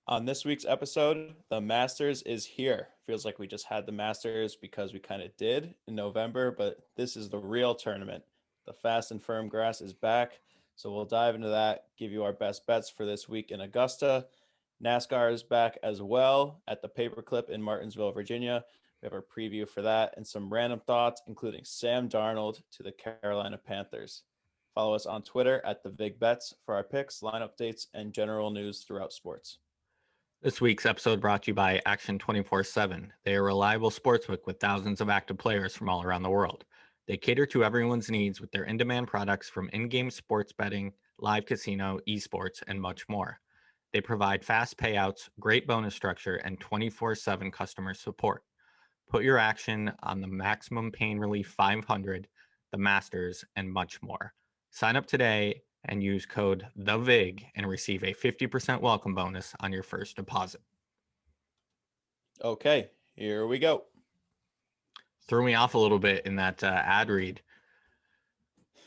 On this week's episode, the Masters is here. Feels like we just had the Masters because we kind of did in November, but this is the real tournament. The Fast and Firm Grass is back. So we'll dive into that, give you our best bets for this week in Augusta. NASCAR is back as well at the Paperclip in Martinsville, Virginia. We have our preview for that and some random thoughts, including Sam Darnold to the Carolina Panthers. Follow us on Twitter at the Vig Bets for our picks, line updates, and general news throughout sports. This week's episode brought to you by Action 24/7. They are a reliable sportsbook with thousands of active players from all around the world. They cater to everyone's needs with their in-demand products from in-game sports betting, live casino, esports, and much more. They provide fast payouts, great bonus structure, and 24/7 customer support. Put your action on the Maximum Pain Relief 500, the Masters, and much more. Sign up today and use code THEVIG and receive a 50% welcome bonus on your first deposit. Okay, here we go. Threw me off a little bit in that ad read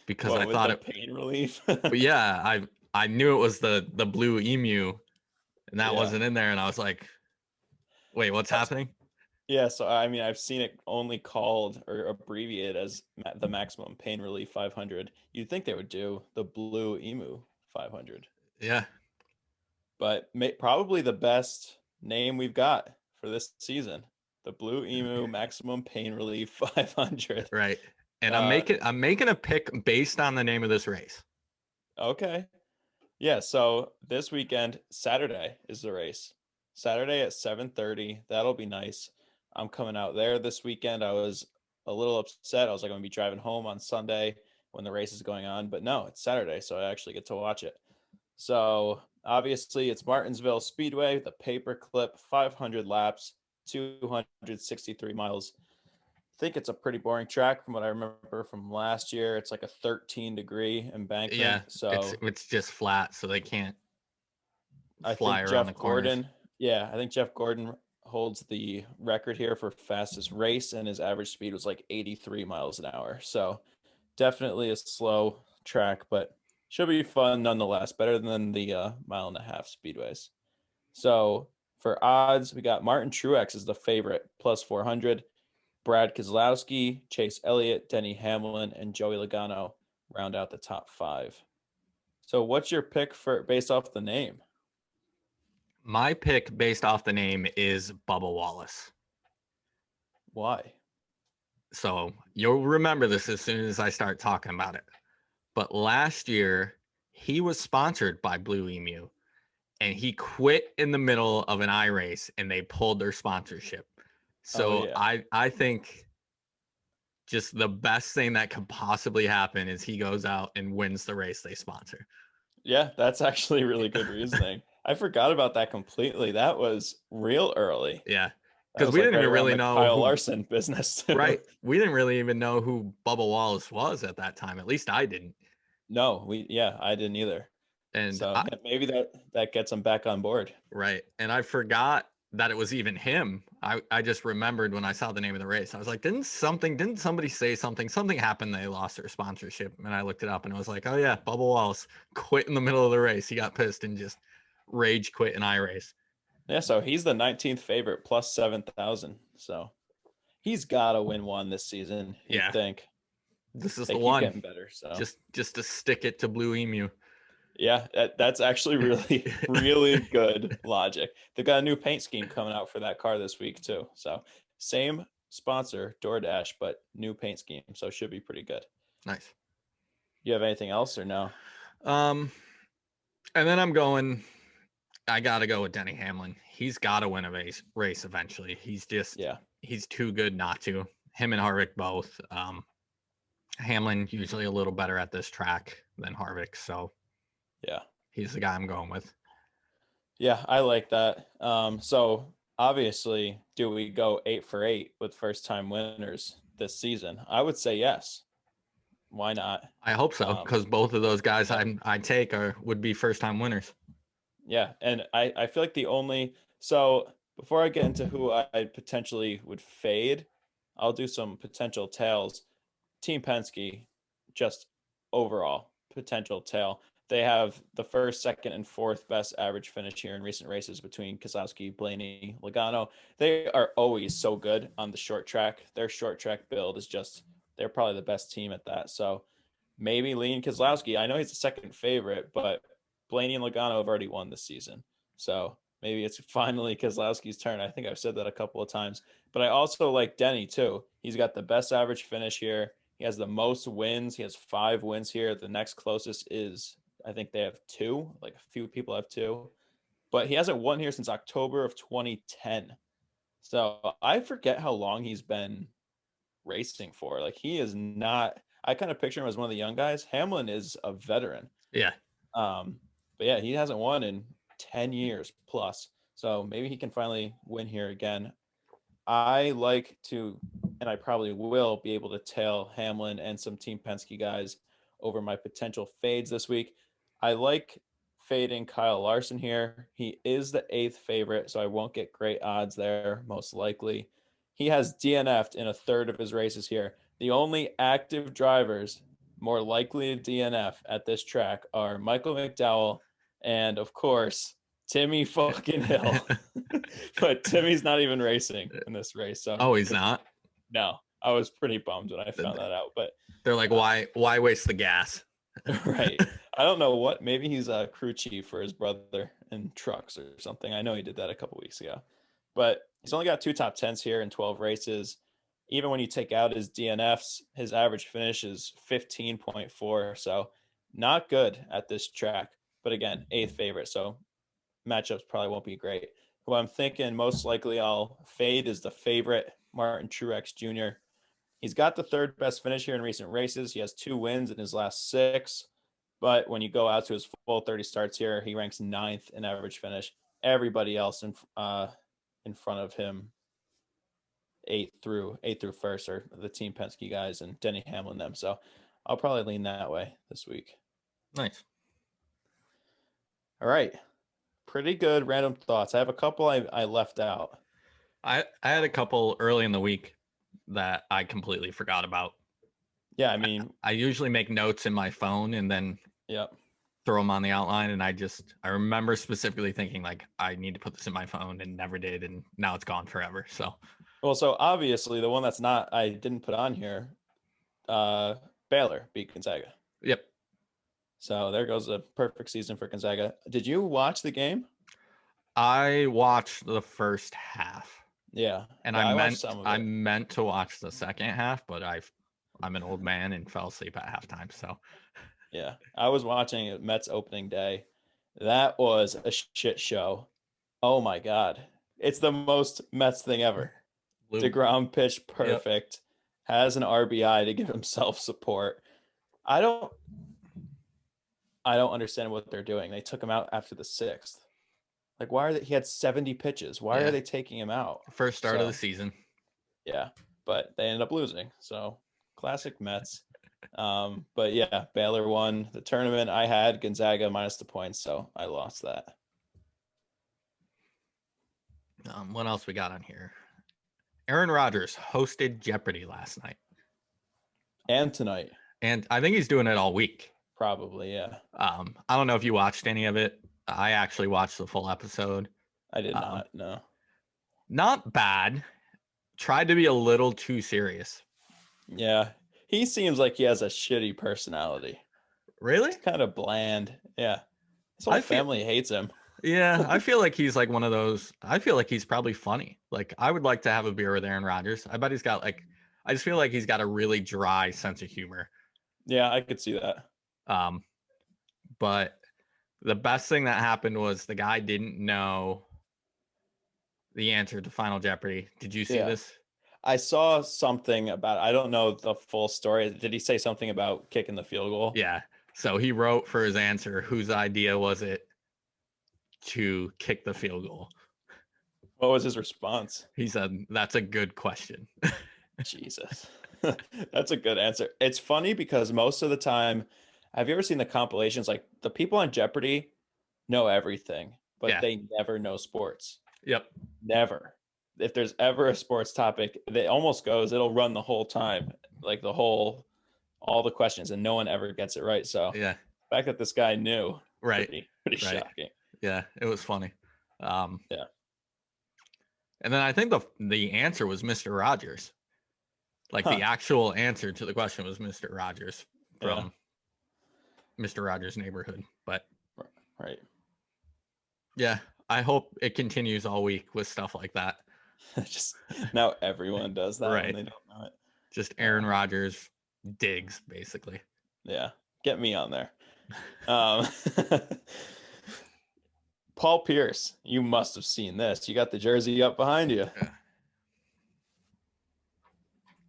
because What I with thought the it. pain relief? But yeah, I knew it was the blue emu, and that Yeah. wasn't in there, and I was like, wait, what's happening? Yeah, so I mean, I've seen it only called or abbreviated as the Maximum Pain Relief 500. You'd think they would do the Blue Emu 500, Yeah, but probably the best name we've got for this season, the Blue Emu Maximum Pain Relief 500. right. And I'm Uh, making a pick based on the name of this race. okay. Yeah, so this weekend, Saturday is the race. Saturday at 7:30. That'll be nice. I'm coming out there this weekend. I was a little upset. I was like, I'm gonna be driving home on Sunday when the race is going on, but no, it's Saturday, so I actually get to watch it. So obviously it's Martinsville Speedway, the paperclip, 500 laps, 263 miles. I think it's a pretty boring track from what I remember from last year. It's like a 13-degree embankment. Yeah, it's So it's just flat, so they can't I fly think around the Jeff corners. Gordon, yeah, I think Jeff Gordon holds the record here for fastest race, and his average speed was like 83 miles an hour. So definitely a slow track, but should be fun nonetheless. Better than the mile and a half speedways. So for odds, we got Martin Truex is the favorite, plus 400. Brad Keselowski, Chase Elliott, Denny Hamlin, and Joey Logano round out the top five. So what's your pick for based off the name? My pick based off the name is Bubba Wallace. Why? So you'll remember this as soon as I start talking about it. But last year, he was sponsored by Blue Emu and he quit in the middle of an iRace and they pulled their sponsorship. Oh So yeah. I think just the best thing that could possibly happen is he goes out and wins the race they sponsor. Yeah, that's actually really good reasoning. I forgot about that completely. That was real early. Yeah. That Because was we like didn't right even around really the know Kyle who, Larson business too. right. We didn't really even know who Bubba Wallace was at that time. At least I didn't. No, I didn't either. And So I, yeah, maybe that gets him back on board. right. And I forgot that it was even him. I just remembered when I saw the name of the race. I was like, didn't somebody say something? Something happened. They lost their sponsorship. And I looked it up and I was like, oh yeah, Bubba Wallace quit in the middle of the race. He got pissed and just rage quit an iRace. Yeah, so he's the 19th favorite plus 7,000. So he's got to win one this season, you'd Yeah, think. this is They the keep one. getting better. So Just to stick it to Blue Emu. yeah, that's actually really, really good logic. They've got a new paint scheme coming out for that car this week too. So same sponsor, DoorDash, but new paint scheme. So it should be pretty good. Nice. You have anything else or no? Um, and then I gotta go with Denny Hamlin. He's gotta win a race eventually. Yeah. He's too good not to. Him and Harvick both. Hamlin usually a little better at this track than Harvick, so Yeah. he's the guy I'm going with. Yeah, I like that. So obviously, do we go 8 for 8 with first time winners this season? I would say yes. Why not? I hope so, Um, because both of those guys yeah. I take would be first time winners. Yeah. And I feel like the only so before I get into who I potentially would fade, I'll do some potential tails. Team Penske, just overall potential tail. they have the first, second, and fourth best average finish here in recent races between Keselowski, Blaney, Logano. They are always so good on the short track. Their short track build is just, they're probably the best team at that. So maybe lean Keselowski. I know he's the second favorite, but Blaney and Logano have already won this season. So maybe it's finally Keselowski's turn. I think I've said that a couple of times. But I also like Denny too. He's got the best average finish here. He has the most wins. He has 5 wins here. The next closest is, I think they have 2. Like a few people have 2. But he hasn't won here since October of 2010. So I forget how long he's been racing for. Like he is not, I kind of picture him as one of the young guys. Hamlin is a veteran. Yeah. Um, but yeah, he hasn't won in 10 years plus. So maybe he can finally win here again. I like to, and I probably will be able to tail Hamlin and some Team Penske guys over my potential fades this week. I like fading Kyle Larson here. He is the 8th favorite, so I won't get great odds there, most likely. He has DNF'd in a third of his races here. The only active drivers more likely to DNF at this track are Michael McDowell and, of course, Timmy fucking Hill. But Timmy's not even racing in this race. So Oh, he's not? no, I was pretty bummed when I found that out. But They're like, why waste the gas? right. I don't know what. Maybe he's a crew chief for his brother in trucks or something. I know he did that a couple weeks ago. But he's only got 2 top 10s here in 12 races. Even when you take out his DNFs, his average finish is 15.4. So not good at this track. But again, 8th favorite. So matchups probably won't be great. Who I'm thinking most likely I'll fade is the favorite, Martin Truex Jr. He's got the 3rd best finish here in recent races. He has 2 wins in his last 6. But when you go out to his full 30 starts here, he ranks 9th in average finish. Everybody else in front of him, 8th through 1st, are the Team Penske guys and Denny Hamlin them. So I'll probably lean that way this week. Nice. All right. Pretty good random thoughts. I have a couple I left out. I had a couple early in the week that I completely forgot about. Yeah, I mean, I usually make notes in my phone and then yep. throw them on the outline. And I remember specifically thinking like, I need to put this in my phone and never did. And now it's gone forever. So, Well, so obviously the one that's not, I didn't put on here, Baylor beat Gonzaga. yep. So there goes a perfect season for Gonzaga. Did you watch the game? I watched the first half. Yeah. And I watched some of it. I meant to watch the second half, but I'm an old man and fell asleep at halftime. So yeah, I was watching Mets opening day. That was a shit show. Oh my God. It's the most Mets thing ever. DeGrom pitched perfect, has an RBI to give himself support. I don't understand what they're doing. They took him out after the 6th. Like, why are they? He had 70 pitches. Why are they taking him out? First start of the season. Yeah, but they ended up losing. So classic Mets. But yeah, Baylor won the tournament. I had Gonzaga minus the points, so I lost that. What else we got on here? Aaron Rodgers hosted Jeopardy last night. And tonight. And I think he's doing it all week. Probably, yeah. I don't know if you watched any of it. I actually watched the full episode. I did not, no. Not bad. Tried to be a little too serious. Yeah. He seems like he has a shitty personality. Really? He's kind of bland. Yeah. His whole family hates him. Yeah, I feel like he's like one of those. I feel like he's probably funny. Like I would like to have a beer with Aaron Rodgers. I bet he's got like, I just feel like he's got a really dry sense of humor. Yeah, I could see that. But the best thing that happened was the guy didn't know the answer to Final Jeopardy. Did you see this? I saw something about, I don't know the full story. Did he say something about kicking the field goal? Yeah. So he wrote for his answer, whose idea was it to kick the field goal? What was his response? He said, "That's a good question." Jesus. That's a good answer. It's funny because most of the time, have you ever seen the compilations? Like the people on Jeopardy know everything, but they never know sports. Yep. Never. If there's ever a sports topic, it almost goes, it'll run the whole time, like all the questions, and no one ever gets it right. So yeah, fact that this guy knew, Right. pretty Right. shocking. Yeah, it was funny. Yeah. And then I think the answer was Mr. Rogers. Like Huh. the actual answer to the question was Mr. Rogers Yeah. from Mr. Rogers' Neighborhood. But Right. yeah, I hope it continues all week with stuff like that. Just now everyone does that when Right. they don't know it. Just Aaron Rodgers digs, basically. Yeah. Get me on there. Um, Paul Pierce, you must have seen this. You got the jersey up behind you. Yeah.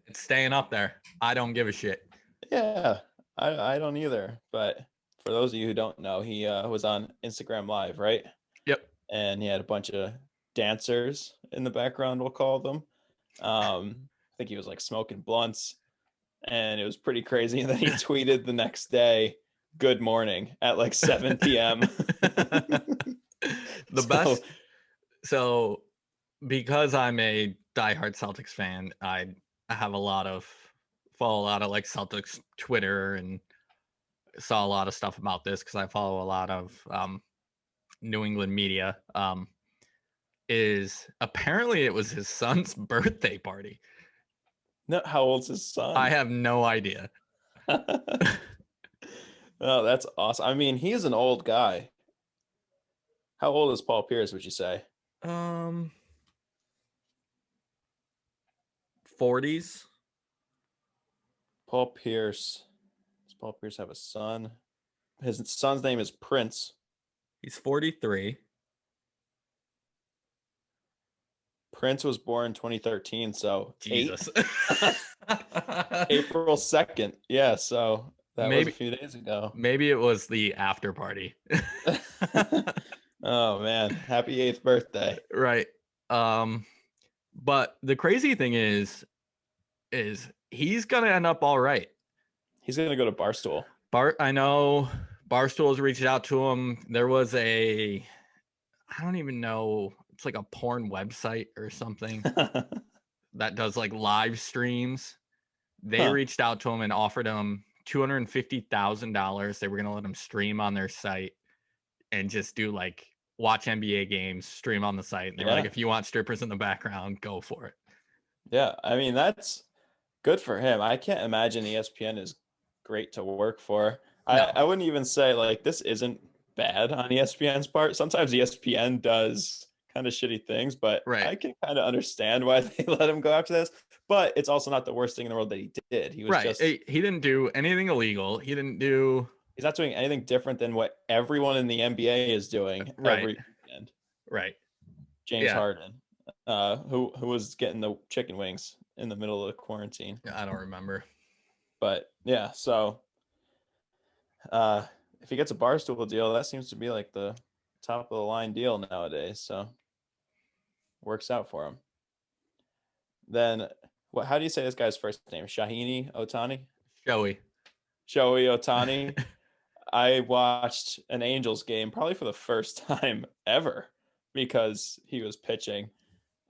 It's staying up there. I don't give a shit. Yeah, I don't either. But for those of you who don't know, he was on Instagram Live, right? Yep. And he had a bunch of dancers in the background, we'll call them. I think he was like smoking blunts, and it was pretty crazy. And then he tweeted the next day, "Good morning" at like 7 p.m. The best. So, because I'm a diehard Celtics fan, I have follow a lot of like Celtics Twitter and saw a lot of stuff about this because I follow a lot of New England media. Is apparently it was his son's birthday party. No, how old's his I son? have no idea. Oh, that's awesome. I mean, he's an old guy. How old is Paul Pierce, would you say? Um, 40s. Paul Pierce. Does Paul Pierce have a son? His son's name is Prince. He's 43. Prince was born 2013, so Jesus. April 2nd. Yeah, so that was a maybe few days ago. maybe it was the after party. Oh man, happy 8th birthday. Right. But the crazy thing is he's gonna end up all right. He's gonna go to Barstool. I know Barstool's reached out to him. There was I don't even know, it's like a porn website or something that does like live streams. They Huh. reached out to him and offered him $250,000. They were gonna let him stream on their site and just do like watch NBA games, stream on the site. And they were like, Yeah. if you want strippers in the background, go for it. Yeah. I mean, that's good for him. I can't imagine ESPN is great to work for. No. I wouldn't even say like this isn't bad on ESPN's part. Sometimes ESPN does kind of shitty things, but Right. I can kind of understand why they let him go after this. But it's also not the worst thing in the world that he did. He was Right. just He didn't do anything illegal. He didn't do he's not doing anything different than what everyone in the NBA is doing right. every weekend. Right. James Harden, who was getting the chicken wings in the middle of the quarantine. I don't remember. But yeah, so if he gets a Barstool deal, that seems to be like the top of the line deal nowadays. So works out for him. Then what? How do you say this guy's first name? Shahini Otani? Joey. Shohei Otani. I watched an Angels game probably for the first time ever because he was pitching,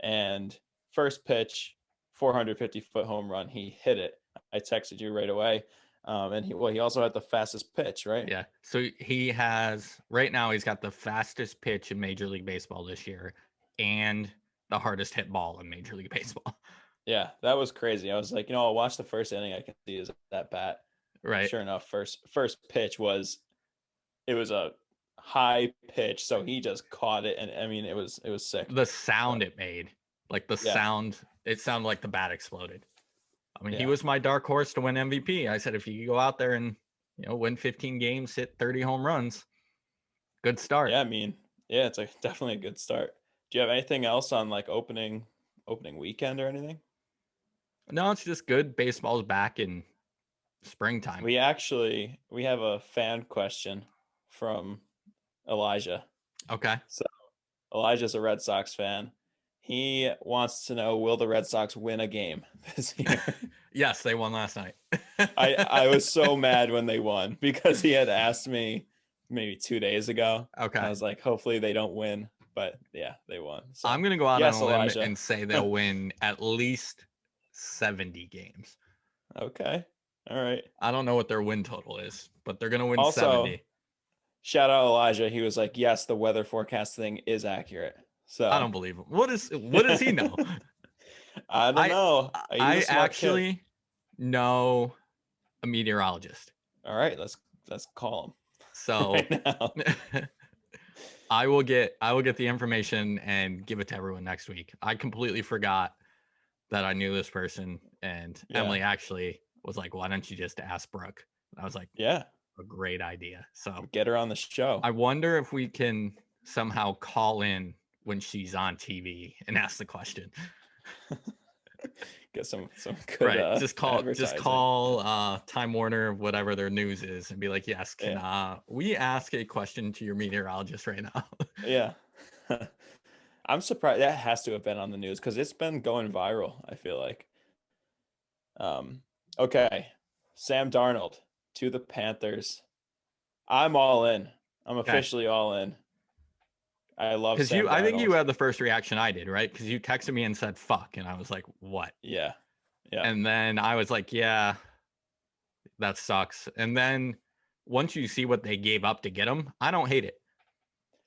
and first pitch, 450-foot home run. He hit it. I texted you right away. And he also had the fastest pitch, right? Yeah. So he's got the fastest pitch in Major League Baseball this year and the hardest hit ball in Major League Baseball. Yeah, that was crazy. I was like, I'll watch the first inning. I can see is that bat. Right. Sure enough, first pitch was a high pitch, so he just caught it, and I mean it was sick. The sound it made, like sound, it sounded like the bat exploded. I mean, he was my dark horse to win MVP. I said if you could go out there and win 15 games, hit 30 home runs, good start. Yeah, I mean, yeah, it's definitely a good start. Do you have anything else on like opening weekend or anything? No, it's just good. Baseball's back in springtime. We have a fan question from Elijah. Okay. So Elijah's a Red Sox fan. He wants to know, will the Red Sox win a game this year? Yes, they won last night. I was so mad when they won because he had asked me maybe 2 days ago. Okay. I was like, hopefully they don't win, but yeah, they won. So, I'm going to go out on a limb Elijah. and say they'll win at least 70 games. Okay. All right. I don't know what their win total is, but they're gonna win Also, 70. shout out Elijah. He was like, "Yes, the weather forecast thing is accurate." I So, don't believe him. What does he know? I don't I know. He's a I smart kid. actually know a meteorologist. All right, let's call him So right now. I will get the information and give it to everyone next week. I completely forgot that I knew this person, and Yeah, Emily actually was like, "Why don't you just ask Brooke?" And I was like, yeah. "A great idea." So Get her on the show. I wonder if we can somehow call in when she's on TV and ask the question. Get some good Right. Just advertising. call Time Warner, whatever their news is, and be like, yes, can Yeah, we ask a question to your meteorologist right now? yeah. I'm surprised that has to have been on the news because it's been going viral, I feel like. Um, okay. Sam Darnold to the Panthers. I'm all in. I'm Okay. officially all in. I love Because Sam I think you Darnold. had the first reaction I did, right? Because you texted me and said fuck, and I was like, what? Yeah. Yeah. And then I was like, yeah, that sucks. And then once you see what they gave up to get him, I don't hate it.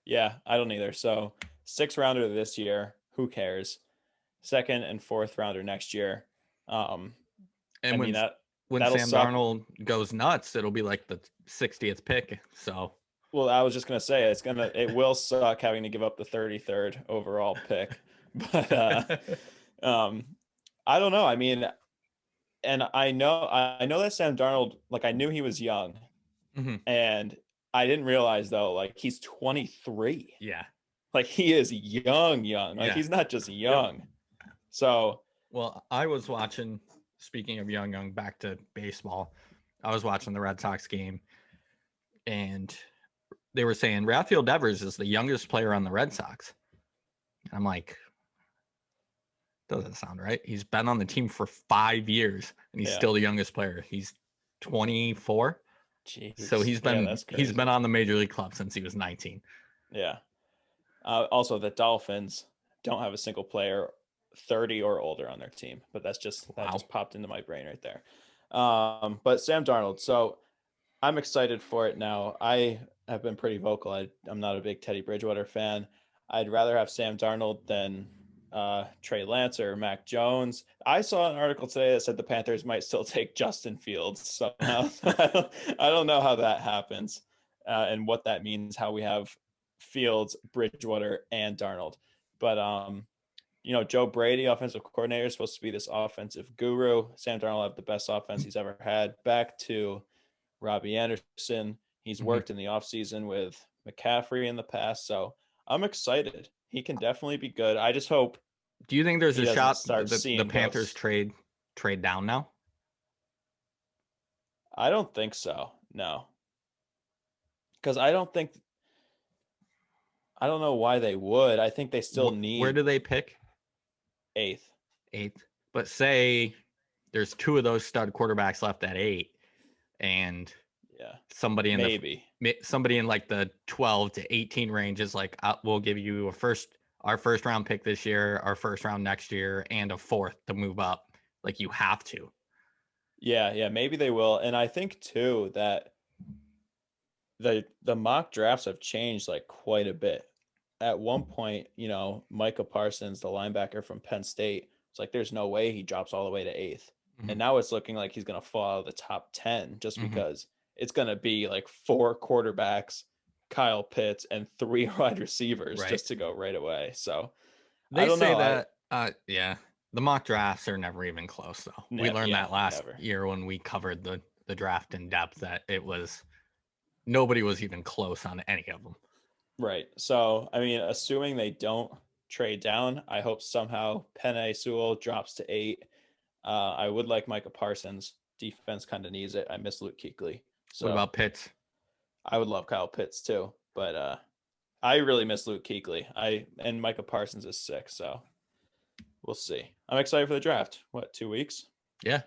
Yeah, I don't either. So, sixth rounder this year, who cares? Second and fourth rounder next year. Um, I And mean when that'll Sam suck. Darnold goes nuts, it'll be like the 60th pick. So Well, I was just gonna say it will suck having to give up the 33rd overall pick, but um, I don't know. I mean, and I know that Sam Darnold, like I knew he was young, mhm. and I didn't realize though, like he's 23. Yeah. Like he is young, young. Like Yeah. he's not just Yep. young. So Well, I was watching, speaking of young, back to baseball, I was watching the Red Sox game, and they were saying Rafael Devers is the youngest player on the Red Sox. I'm like, doesn't sound right. He's been on the team for 5 years, and he's yeah, still the youngest player. He's 24. So jeez, he's yeah, been that's he's been crazy. on the major league club since he was 19. Yeah. Also, the Dolphins don't have a single player 30 or older on their team, but that Wow. just popped into my brain right there. But Sam Darnold. So I'm excited for it now. I have been pretty vocal. I'm not a big Teddy Bridgewater fan. I'd rather have Sam Darnold than Trey Lance or Mac Jones. I saw an article today that said the Panthers might still take Justin Fields somehow. I don't know how that happens and what that means, how we have Fields, Bridgewater, and Darnold. But Joe Brady, offensive coordinator, is supposed to be this offensive guru. Sam Darnold have the best offense he's ever had. Back to Robbie Anderson. He's Mhm. worked in the offseason with McCaffrey in the past. So I'm excited. He can definitely be good. I just hope Do you think there's he a doesn't shot start that the seeing Panthers ghosts. trade down now? I don't think so. No. Because I don't know why they would. I think they still Where need do they pick? eighth. Eighth. But say there's two of those stud quarterbacks left at 8, and Yeah. somebody in Maybe. somebody in like the 12 to 18 range is like, we'll give you our first round pick this year, our first round next year, and a fourth to move up. Like you have to. Yeah, yeah, maybe they will. And I think too that the mock drafts have changed like quite a bit. At one point, Micah Parsons, the linebacker from Penn State, it's like there's no way he drops all the way to eighth. Mm-hmm. And now it's looking like he's gonna fall out of the top 10 just Mm-hmm. because it's gonna be like four quarterbacks, Kyle Pitts, and three wide receivers Right. just to go right away. So I They don't say know. that, yeah, the mock drafts are never even close, though. We learned Yeah, that last never. year when we covered the draft in depth that it was nobody was even close on any of them. Right. So I mean, assuming they don't trade down, I hope somehow Penei Sewell drops to eight. I would like Micah Parsons. Defense kind of needs it. I miss Luke Kuechly. What So about Pitts? I would love Kyle Pitts too. But I really miss Luke Kuechly. And Micah Parsons is sick, so we'll see. I'm excited for the draft. What, 2 weeks? Yeah.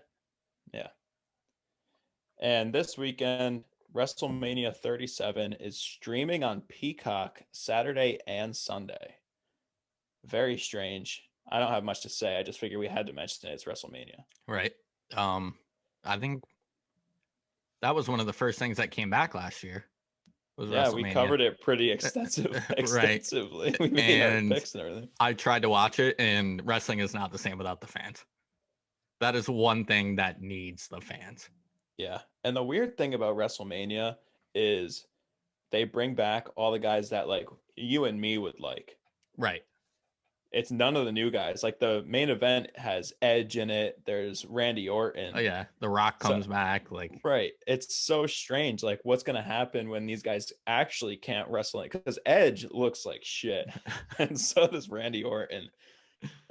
Yeah. And this weekend, WrestleMania 37 is streaming on Peacock Saturday and Sunday. Very strange. I don't have much to say. I just figured we had to mention it. It's WrestleMania. Right. I think. That was one of the first things that came back last year. Was Yeah, we WrestleMania. covered it pretty Right. extensively. We made our And picks and everything. I tried to watch it, and wrestling is not the same without the fans. That is one thing that needs the fans. Yeah. And the weird thing about WrestleMania is they bring back all the guys that like you and me would like. Right. It's none of the new guys. Like the main event has Edge in it. There's Randy Oh Orton. yeah, The Rock So comes back. Like, right. It's so strange. Like what's gonna happen when these guys actually can't wrestle it? Because Edge looks like shit. And so does Randy Orton.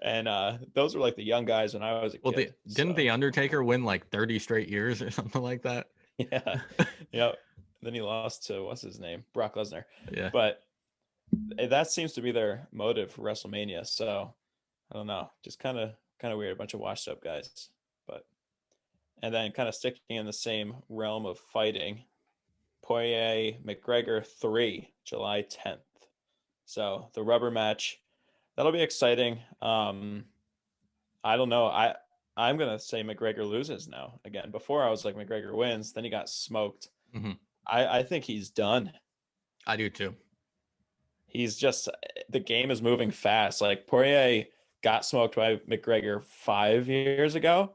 And those were like the young guys when I was a well, kid. didn't So the Undertaker win like 30 straight years or something like that? yeah. Yeah. Then he lost to what's his name? Brock Lesnar. Yeah. But that seems to be their motive for WrestleMania. So I don't know. Just kind of weird. A bunch of washed up guys. But and then kind of sticking in the same realm of fighting, Poirier McGregor 3, July 10th. So the rubber match, that'll be exciting. I don't know. I'm gonna say McGregor loses now again. Before I was like McGregor wins, then he got smoked. Hmm. I think he's done. I do too. He's just the game is moving fast. Like Poirier got smoked by McGregor 5 years ago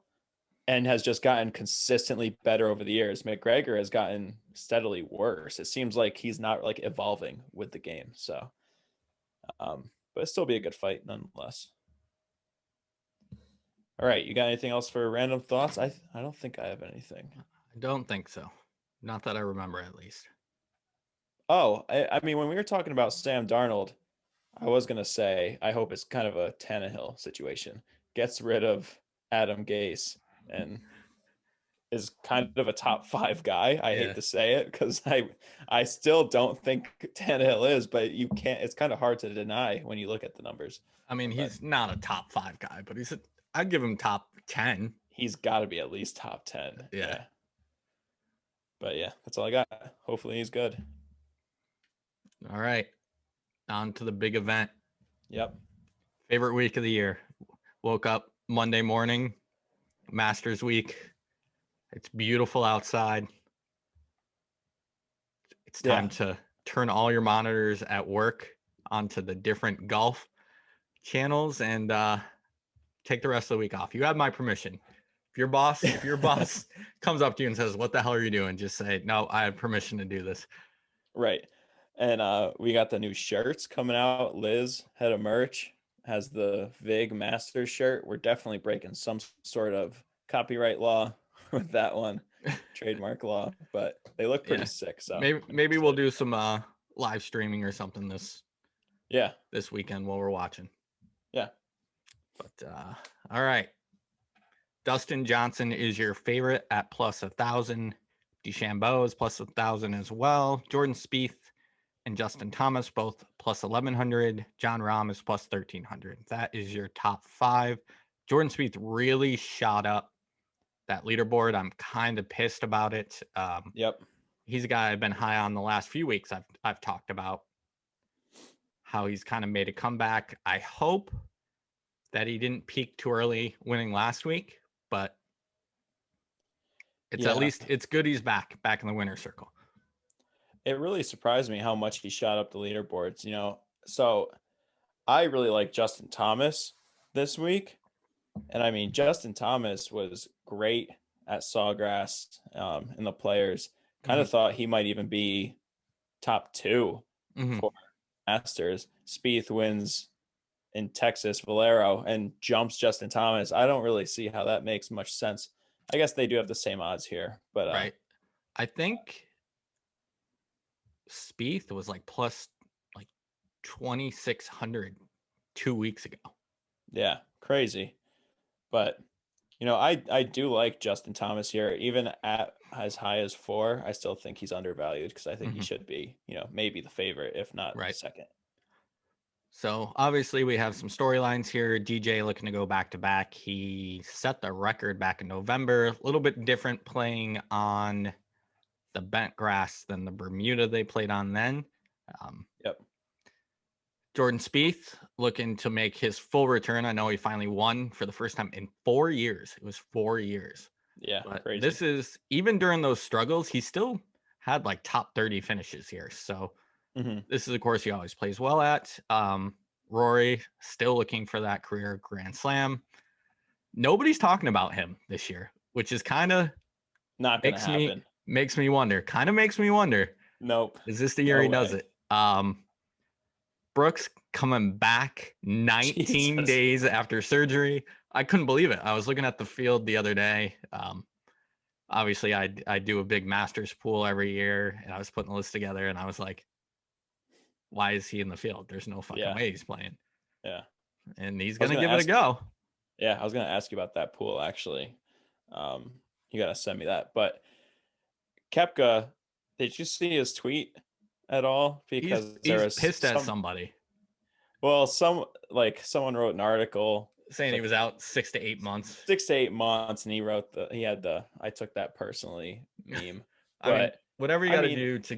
and has just gotten consistently better over the years. McGregor has gotten steadily worse. It seems like he's not like evolving with the game. So, but it'll still be a good fight nonetheless. All right, you got anything else for random thoughts? I don't think I have anything. I don't think so. Not that I remember, at least. Oh, I mean, when we were talking about Sam Darnold, I was gonna say I hope it's kind of a Tannehill situation. Gets rid of Adam Gase and is kind of a top five guy. I hate Yeah. to say it because I still don't think Tannehill is, but you can't. It's kind of hard to deny when you look at the numbers. I mean, But he's not a top 5 guy, but I'd give him top 10. he's got to be at least top 10. Yeah. Yeah. But yeah, that's all I got. Hopefully he's good. All right. On to the big event. Yep. Favorite week of the year. Woke up Monday morning, Masters week. It's beautiful outside. It's time Yeah. to turn all your monitors at work onto the different golf channels and take the rest of the week off. You have my permission. If your boss comes up to you and says, "What the hell are you doing?" Just say, "No, I have permission to do this." Right. And we got the new shirts coming out. Liz, head of merch, has the Vig Masters shirt. We're definitely breaking some sort of copyright law with that one, trademark law, but they look pretty Yeah. sick. So Maybe we'll do some live streaming or something yeah, this weekend while we're watching. yeah. But all right. Dustin Johnson is your favorite at plus 1,000. DeChambeau is plus 1,000 as well. Jordan Spieth and Justin Thomas both plus 1,100. John Rahm is plus 1,300. That is your top 5. Jordan Spieth really shot up that leaderboard. I'm kind of pissed about it. Yep. He's a guy I've been high on the last few weeks. I've talked about how he's kind of made a comeback. I hope that he didn't peak too early winning last week, but it's at Yeah. least it's good he's back in the winner's circle. It really surprised me how much he shot up the leaderboards, you know. So I really like Justin Thomas this week. And I mean, Justin Thomas was great at Sawgrass in the players. Kind Mm-hmm. of thought he might even be top 2 Mm-hmm. for Masters. Spieth wins in Texas, Valero, and jumps Justin Thomas. I don't really see how that makes much sense. I guess they do have the same odds here, but Right. I think Spieth was like plus like 2,600 2 weeks ago. yeah, crazy. But you know, I do like Justin Thomas here, even at as high as 4. I still think he's undervalued because I think he Mm-hmm. should be, you know, maybe the favorite, if not Right. second. So obviously we have some storylines here. DJ looking to go back to back. He set the record back in November. A little bit different playing on the bent grass than the Bermuda they played on then. Yep. Jordan Spieth looking to make his full return. I know he finally won for the first time in 4 years. It was 4 years. Yeah, But crazy. this is, even during those struggles, he still had like top 30 finishes here. So Hmm. this is a course he always plays well at. Rory still looking for that career Grand Slam. Nobody's talking about him this year, which is kind of Not gonna happen. makes me wonder. Kind of makes me wonder. Nope. Is this the year No he does way. it? Brooks coming back 19 Jesus. days after surgery. I couldn't believe it. I was looking at the field the other day. Obviously, I do a big Masters pool every year, and I was putting the list together, and I was like, why is he in the field? There's no fucking Yeah. way he's playing, Yeah. and he's I was gonna gonna give it a ask. go. Yeah, I was gonna ask you about that pool actually. You gotta send me that. But Kepka, did you see his tweet at all? Because there He's was pissed at somebody someone wrote an article. It's saying he like was out 6 to 8 months. 6 to 8 months, and he had the I took that personally meme. I mean, But whatever you I got to mean, do to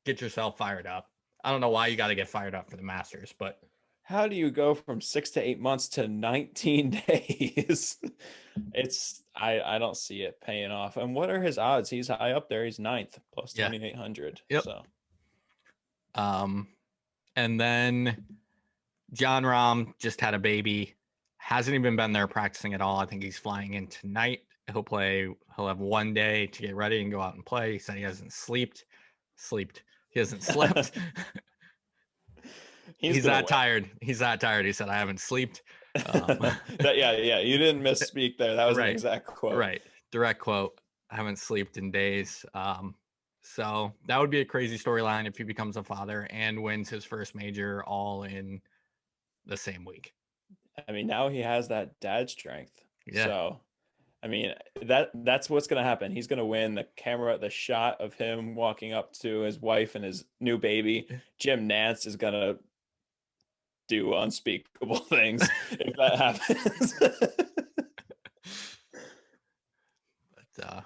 get yourself fired up. I don't know why you got to get fired up for the Masters, but how do you go from 6 to 8 months to 19 days? I don't see it paying off. And what are his odds? He's high up there. He's ninth plus yeah, 2,800. yep. So Um, and then John Rahm just had a baby. Hasn't even been there practicing at all. I think he's flying in tonight. He'll play. He'll have one day to get ready and go out and play. He said he hasn't slept. He hasn't slept. he's He's gonna that win. tired. He's that tired. He said, I haven't slept. Yeah. You didn't misspeak there. That was an Right. exact quote. Right. Direct quote. I haven't slept in days. So that would be a crazy storyline if he becomes a father and wins his first major all in the same week. I mean, now he has that dad strength. Yeah. So I mean, that's what's gonna happen. He's gonna win the shot of him walking up to his wife and his new baby. Jim Nance is gonna do unspeakable things if that happens. But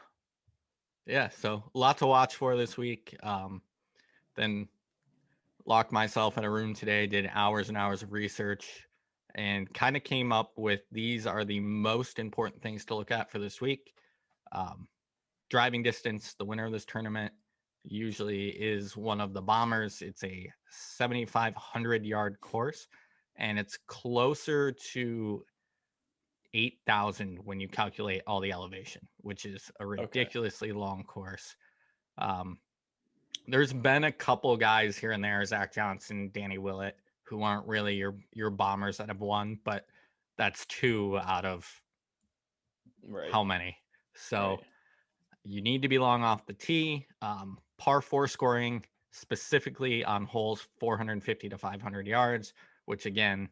yeah, so a lot to watch for this week. Then locked myself in a room today, did hours and hours of research, and kind of came up with these are the most important things to look at for this week. Um, Driving distance, the winner of this tournament usually is one of the bombers. It's a 7,500 yard course, and it's closer to 8,000 when you calculate all the elevation, which is a Okay. ridiculously long course. Um, there's been a couple guys here and there, Zach Johnson, Danny Willett, who aren't really your bombers that have won, but that's two out of Right. how many? Right. So you need to be long off the tee. Par four scoring specifically on holes 450 to 500 yards, which again,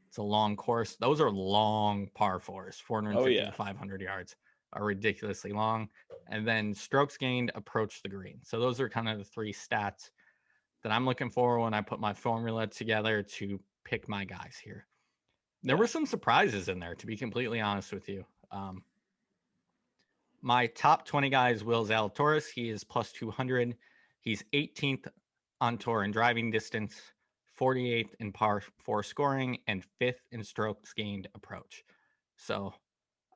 it's a long course. Those are long par fours, Oh 450 to yeah. 500 yards are ridiculously long. And then strokes gained approach the green. So those are kind of the three stats that I'm looking for when I put my formula together to pick my guys here. There Yeah. were some surprises in there, to be completely honest with you. My top 20 guy is Will Zalatoris. He is plus 200. He's 18th on tour in driving distance, 48th in par four scoring, and 5th in strokes gained approach. So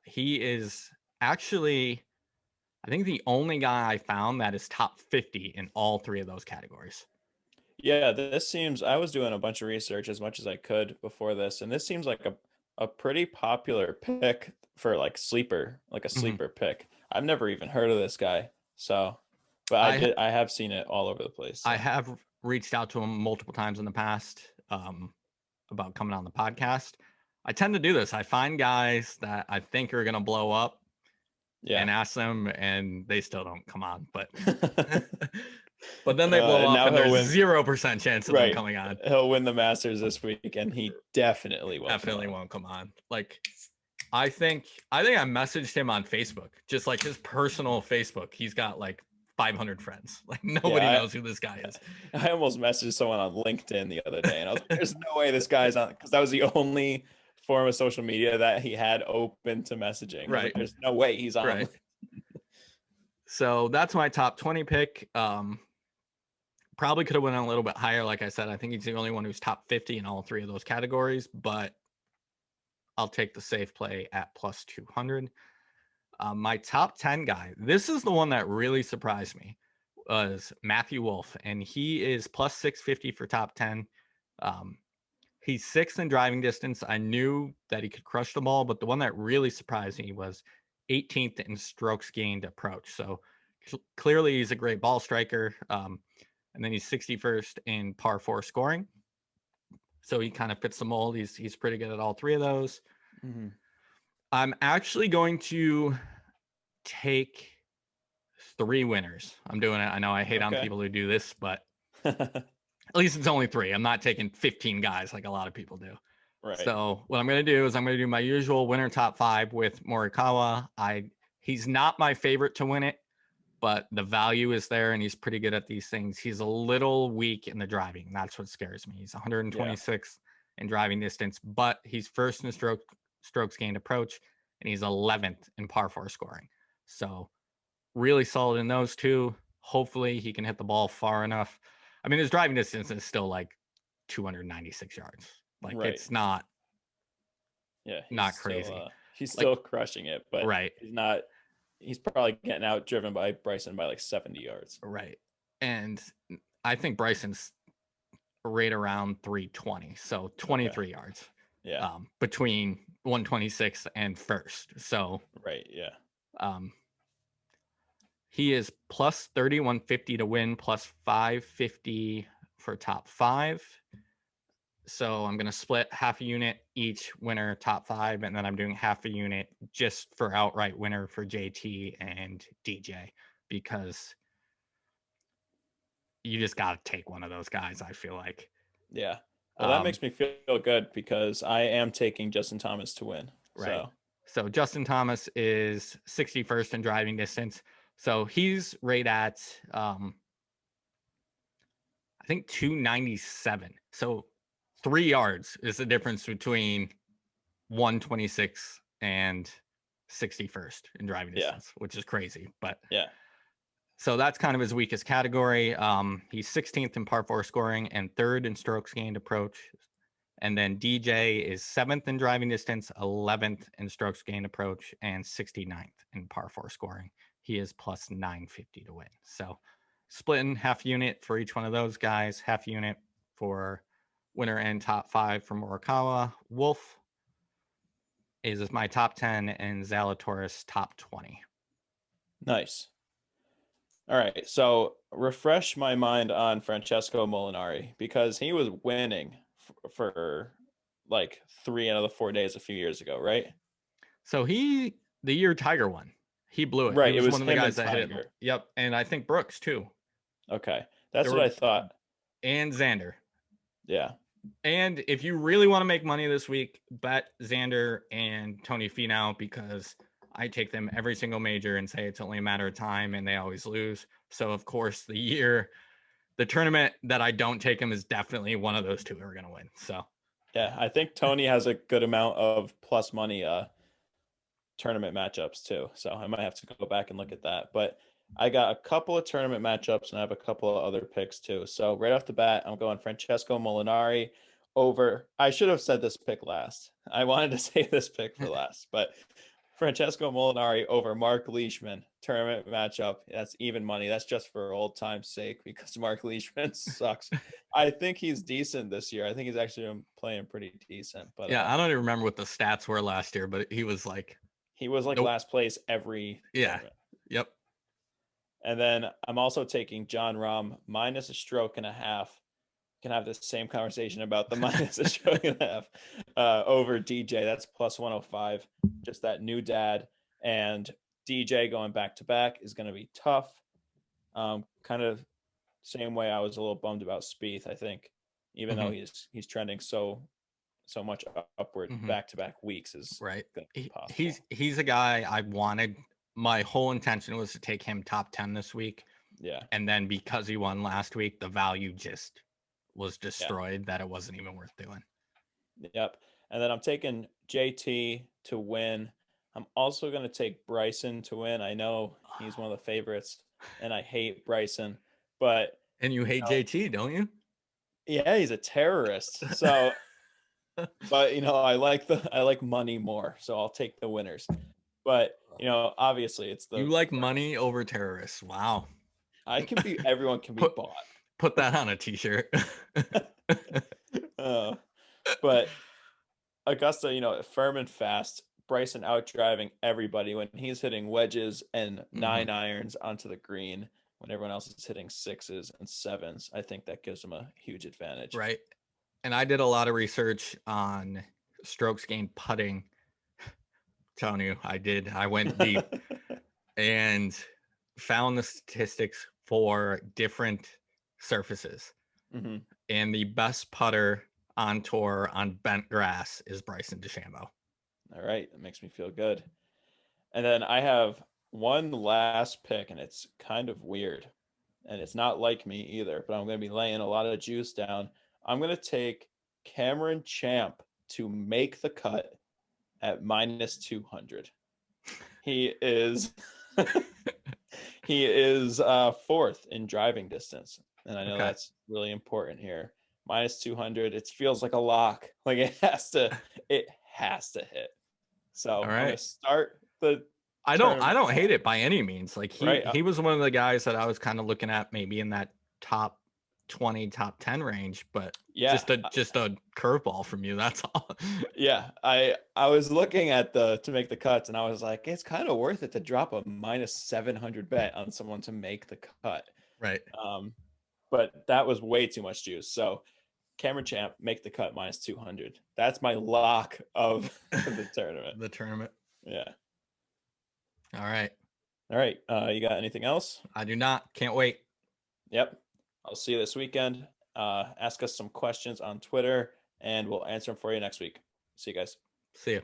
he is actually, I think, the only guy I found that is top 50 in all three of those categories. Yeah, this seems I was doing a bunch of research as much as I could before this, and this seems like a pretty popular pick for like a Mhm. sleeper pick. I've never even heard of this guy. So, but I I have seen it all over the place. I So, have reached out to him multiple times in the past about coming on the podcast. I tend to do this. I find guys that I think are going to blow up yeah. and ask them, and they still don't come on. But but then they blow And up, now and he'll there's win. 0% chance of them Right. coming on. He'll win the Masters this week, and he definitely won't come Definitely on. won't come on. Like I messaged him on Facebook, just like his personal Facebook. He's got like 500 friends. Like nobody Yeah, knows who this guy is. I almost messaged someone on LinkedIn the other day, and I was like, "There's no way this guy's on," because that was the only form of social media that he had open to messaging. I was like, Right. "There's no way he's on." Right. So that's my top 20 pick. Probably could have went a little bit higher. Like I said, I think he's the only one who's top 50 in all three of those categories, but I'll take the safe play at plus 200. My top 10 guy, this is the one that really surprised me, was Matthew Wolf, and he is plus 650 for top 10. Um, he's sixth in driving distance. I knew that he could crush the ball, but the one that really surprised me was 18th in strokes gained approach. So clearly he's a great ball striker. And then he's 61st in par four scoring. So he kind of fits the mold. He's pretty good at all three of those. Mm-hmm. I'm actually going to take three winners. I'm doing it. I know I hate on Okay. people who do this, but at least it's only three. I'm not taking 15 guys like a lot of people do. Right. So what I'm going to do is I'm going to do my usual winner top five with Morikawa. He's not my favorite to win it, but the value is there and he's pretty good at these things. He's a little weak in the driving. That's what scares me. He's Yeah. 126th in driving distance, but he's first in strokes gained approach, and he's 11th in par four scoring. So really solid in those two. Hopefully he can hit the ball far enough. I mean, his driving distance is still like 296 yards. Like Right. it's not Yeah. crazy. He's Like still crushing it, but right, he's probably getting out driven by Bryson by like 70 yards. right. And I think Bryson's right around 320, so Okay. 23 yards Yeah. between 126 and first. So Right. Yeah. um, he is plus 3150 to win, plus 550 for top five. So I'm going to split half a unit each winner top five, and then I'm doing half a unit just for outright winner for JT and DJ, because you just got to take one of those guys, I feel like. Yeah. Well, that makes me feel good because I am taking Justin Thomas to win. Right. So So Justin Thomas is 61st in driving distance. So he's right at I think 297. So 3 yards is the difference between 126 and 61st in driving yeah. distance, which is crazy. But Yeah. so that's kind of his weakest category. He's 16th in par four scoring and third in strokes gained approach. And then DJ is 7th in driving distance, 11th in strokes gained approach, and 69th in par four scoring. He is plus 950 to win. So splitting half unit for each one of those guys, half unit for winner and top five for Morikawa. Wolf is my top 10 and Zalatoris top 20. Nice. All right. So refresh my mind on Francesco Molinari because he was winning for like 3 out of the 4 days a few years ago, right? So the year Tiger won, he blew it. He Right. It was was one of the him and guys that hit it. Tiger. Yep. And I think Brooks too. Okay. There That's what were, I thought. and Xander. Yeah. And if you really want to make money this week, bet Xander and Tony Finau, because I take them every single major and say it's only a matter of time and they always lose. So, of course, the tournament that I don't take them is definitely one of those two who are going to win. So, Yeah. I think Tony has a good amount of plus money tournament matchups too. So I might have to go back and look at that. But I got a couple of tournament matchups and I have a couple of other picks too. So right off the bat, I'm going Francesco Molinari over. I should have said this pick last. I wanted to say this pick for last, but Francesco Molinari over Mark Leishman tournament matchup. That's even money. That's just for old time's sake because Mark Leishman sucks. I think he's decent this year. I think he's actually been playing pretty decent. But yeah, I don't even remember what the stats were last year, but he was like, nope. last place every Yeah. tournament. Yep. And then I'm also taking John Rahm minus a stroke and a half. Can have the same conversation about the minus a stroke and a half over DJ. That's plus 105. Just that new dad and DJ going back to back is going to be tough. Kind of same way I was a little bummed about Spieth. I think even though he's trending so much upward, back to back weeks is right. going to be possible. He's a guy I wanted. My whole intention was to take him top 10 this week. Yeah. And then because he won last week, the value just was destroyed that it wasn't even worth doing. Yep. And then I'm taking JT to win. I'm also going to take Bryson to win. I know he's one of the favorites and I hate Bryson, but and you hate JT, don't you? Yeah, he's a terrorist. So but I like money more, so I'll take the winners. But obviously it's You the like money over terrorists. Wow. everyone can be Put bought. put that on a t-shirt. uh, but Augusta, firm and fast. Bryson out driving everybody when he's hitting wedges and Mhm. 9 irons onto the green when everyone else is hitting sixes and sevens. I think that gives him a huge advantage. Right. And I did a lot of research on strokes gained putting. Telling you, I did. I went deep and found the statistics for different surfaces. hmm And the best putter on tour on bent grass is Bryson DeChambeau. All right, that makes me feel good. And then I have one last pick, and it's kind of weird, and it's not like me either. But I'm going to be laying a lot of juice down. I'm going to take Cameron Champ to make the cut at -200. He is he is fourth in driving distance, and I know Okay. that's really important here. -200, it feels like a lock. Like it has to hit. So All I'm gonna right. start the I tournament don't hate off, it by any means. Like he right. he was one of the guys that I was kind of looking at maybe in that top 20, top 10 range, but Yeah, just a curveball from you. That's all. yeah. I was looking at the to make the cuts, and I was like, it's kind of worth it to drop a -700 bet on someone to make the cut. Right. Um, but that was way too much juice. So Cameron Champ, make the cut -200. That's my lock of the tournament. The tournament. Yeah. All right. All right. You got anything else? I do not. Can't wait. Yep. I'll see you this weekend. Ask us some questions on Twitter, and we'll answer them for you next week. See you guys. See you.